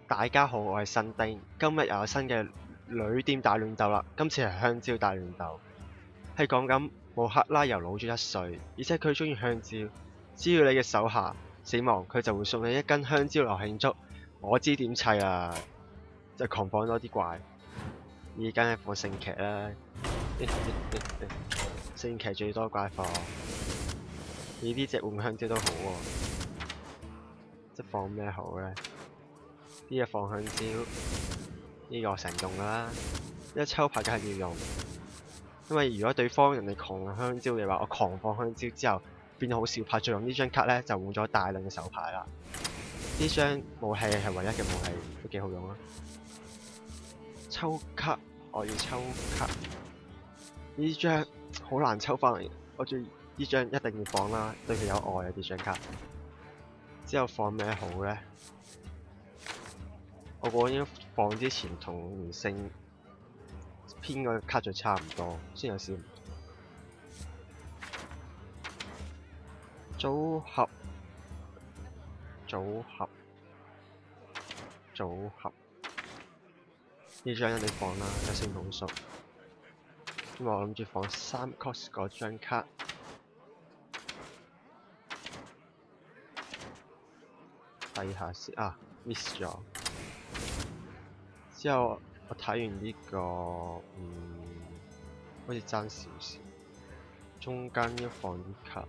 大家好，我係新丁，今日又有新嘅旅店大亂鬥啦。今次係香蕉大亂鬥，係講緊穆克拉由老咗1歲，而且佢中意香蕉。只要你嘅手下死亡，佢就會送你一根香蕉嚟慶祝。我知點砌啦，就狂放多啲怪。而家係放聖騎啦，聖騎最多怪放。呢隻換香蕉都好喎，即放咩好呢？呢個放香蕉，呢個成用㗎啦。一抽牌梗係要用，因為如果對方人哋狂香蕉嘅話，我狂放香蕉之後變咗好少牌，再用呢張卡呢，就換咗大量嘅手牌啦。呢張武器係唯一嘅武器，都幾好用啦。抽卡，我要抽卡。呢張好難抽翻嚟，我中意呢張一定要放啦，對佢有愛啊！呢張卡。之後放咩好呢？我覺得應該放之前同連勝編個卡就差唔多，先有少唔同。組合呢張一定放啦，有聖統術。因為我諗住放3 cost 嗰張卡。睇下先啊 ，miss 咗。之後我睇完呢個，好似爭少少，中間要放啲卡。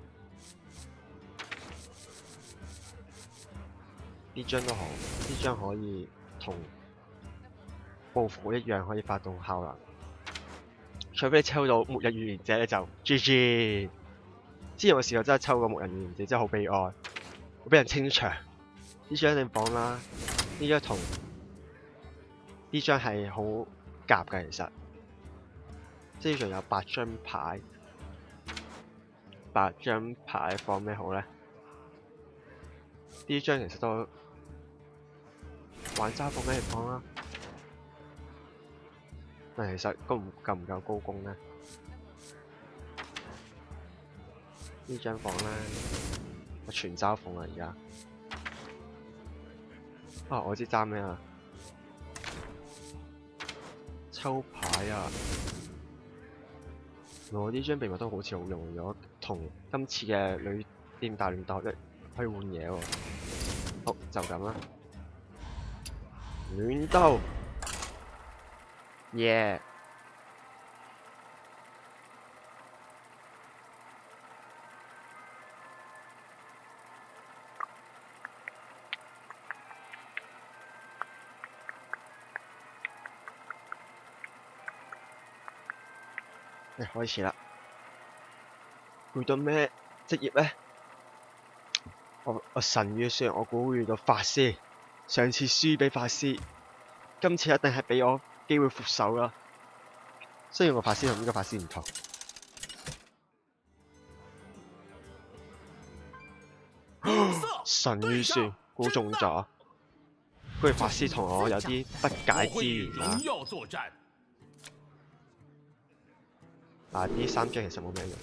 呢張都好，呢張可以同報復一樣，可以發動效能。除非你抽到末日預言者咧，就 GG。之前我試過真係抽過末日預言者，真係好悲哀，會俾人清場。呢張一定放啦，呢張同呢張係好夾嘅，其實。即係仲有8張牌，8張牌放咩好呢？呢張其實都玩揸放咩放啦。但其實夠唔夠高攻呢？呢張放啦，我全揸放啦而家。啊！我知揸咩啊？抽牌啊！我呢張秘密都好似好用咗，同今次嘅旅店大亂鬥可以換嘢喎。好，就咁啦。亂鬥，耶！開始啦！遇到咩職業呢？我神預算，我估會遇到法師。上次輸俾法師，今次一定係俾我機會復仇啦。雖然個法師同呢個法師唔同。神預算估中咗，佢法師同我有啲不解之緣啦。嗱，呢3張其實冇咩用，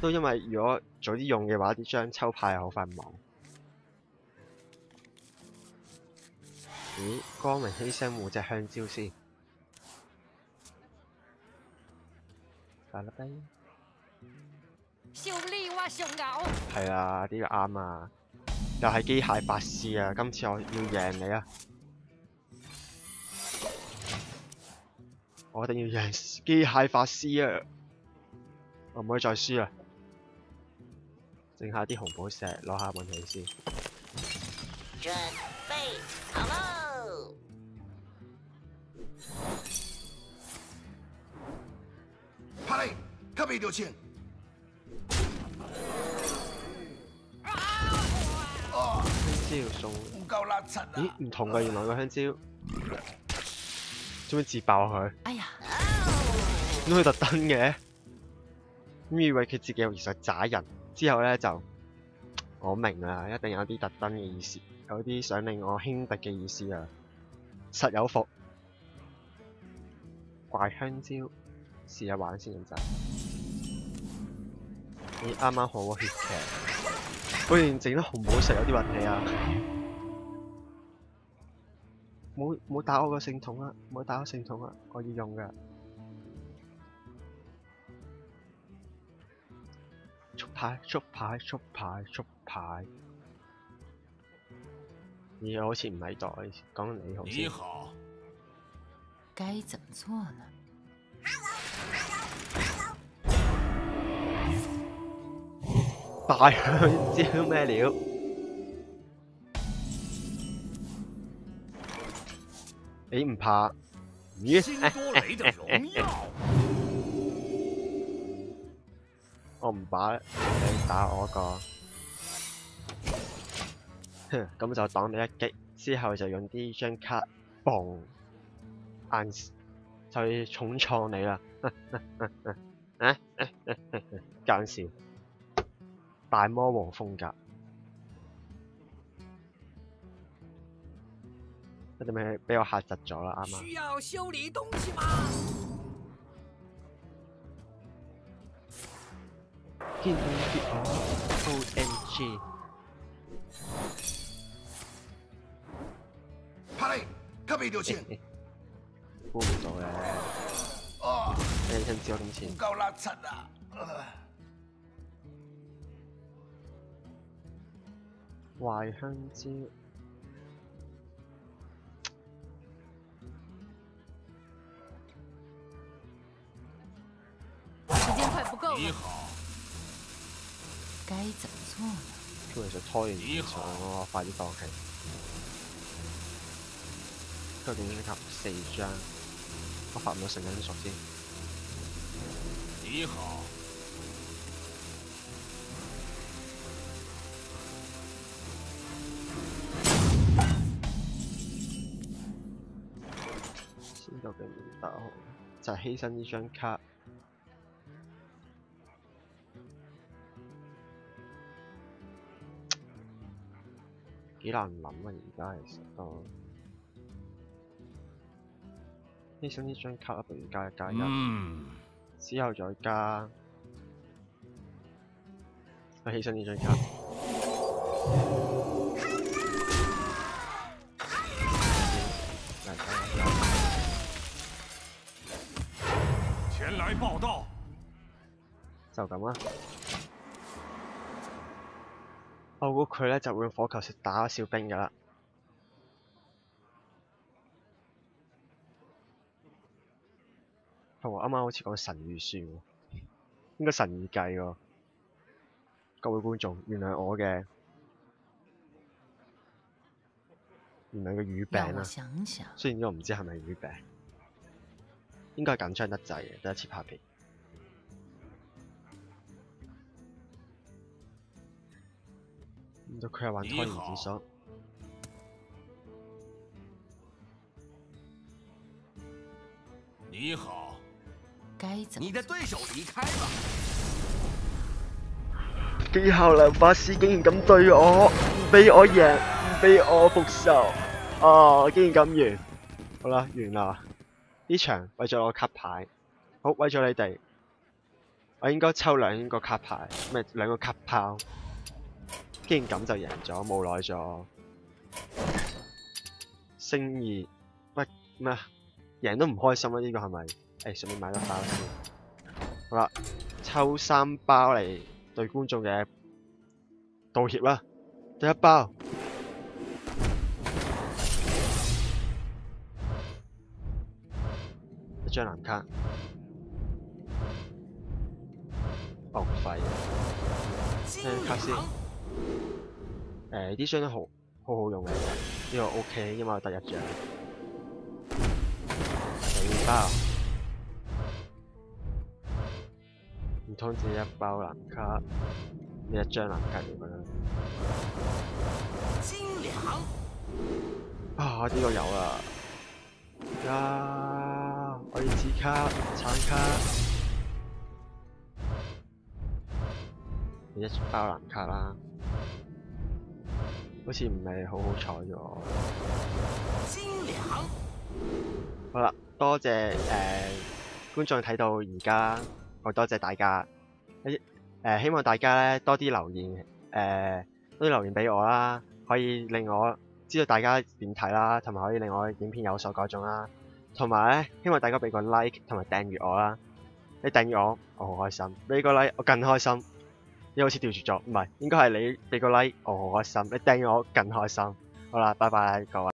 都因為如果早啲用嘅話，呢張抽牌係好快忘。咦？光明犧牲換隻香蕉先，快啦低！係啊，呢個啱啊！又係機械法師啊！今次我要贏你啊！我一定要贏機械法師啊！我唔可以再輸啦！剩下啲紅寶石攞下運氣先。準備好喽！帕雷，特別留情。香蕉送。唔夠垃圾啊！咦？唔同㗎，原來個香蕉。做咩自爆佢？哎呀！點解佢特登嘅？咁以為佢自己其實渣人，之後咧就我明啦，一定有啲特登嘅意思，有啲想令我輕敵嘅意思啊！實有伏，怪香蕉，試下玩先咁滯。咦，啱啱好血劇，果然整得紅寶石有啲運氣啊！冇打我個聖桶啊！冇打我聖桶啊！我要用㗎。出牌！咦，我好似唔喺度，講你好先。你好，该怎么做呢？大香蕉咩料？你唔怕？咦？辛多雷的荣耀。我唔把你打我個，哼，咁就擋你一擊，之後就用啲張卡，嘣，硬就要重創你啦！奸笑，大魔王風格，一定係俾我嚇窒咗啦，啱啱。需要修理东西吗？見到啲我 OMG，帕雷，可比六千。估唔到咧，啊，你想知我點錢？唔夠邋遢啊！壞香蕉，时间快不够了，你好，该怎么做呢？佢其實拖完唔上，我快啲放棄。究竟呢盒4張，我發唔到成因屬先。你好，先究竟點打好？就係犧牲呢張卡。幾難諗啊！而家其實都犧牲呢張卡，不如加1+1，之後再加犧牲呢張卡。前來報道。就咁啦。我估佢咧就會用火球打小兵㗎啦。同我啱啱好似講神預算喎，應該神預計喎。各位觀眾，原諒我嘅原諒個語病让我啦。想想，雖然我唔知係咪語病，應該係緊張得滯嘅，第一次拍片。佢係玩拖延指數。你好，该怎么你的對手離開了。機械良法師竟然咁對我，唔俾我贏，唔俾我復仇，啊！竟然咁完，好啦，完啦。呢場為咗我卡牌，好為咗你哋，我應該抽2個卡牌，咩2個卡炮。竟然咁就贏咗，無奈咗。星2，喂咩啊？贏都唔開心啊！呢個係咪？順便買多包先。好啦，抽3包嚟對觀眾嘅道歉啦。第1包，一張藍卡，浪費。聽卡先。呢張都好好用嘅，呢個 OK，因為我得1張。第2包，唔通只1包藍卡，呢1張藍卡咁樣。精良，啊！呢個有啦，我要紫卡、橙卡，1包藍卡啦。好似唔係好彩咗。精良，好啦，多謝觀眾睇到而家，好多謝大家。希望大家咧多啲留言，多啲留言俾我啦，可以令我知道大家點睇啦，同埋可以令我嘅影片有所改進啦。同埋咧，希望大家俾個 like 同埋訂閱我啦。你訂閱我好開心；俾個 like 我更開心。你好似調轉咗，唔係應該係你俾個 like 我好開心，你訂閱我更開心。好啦，拜拜各位。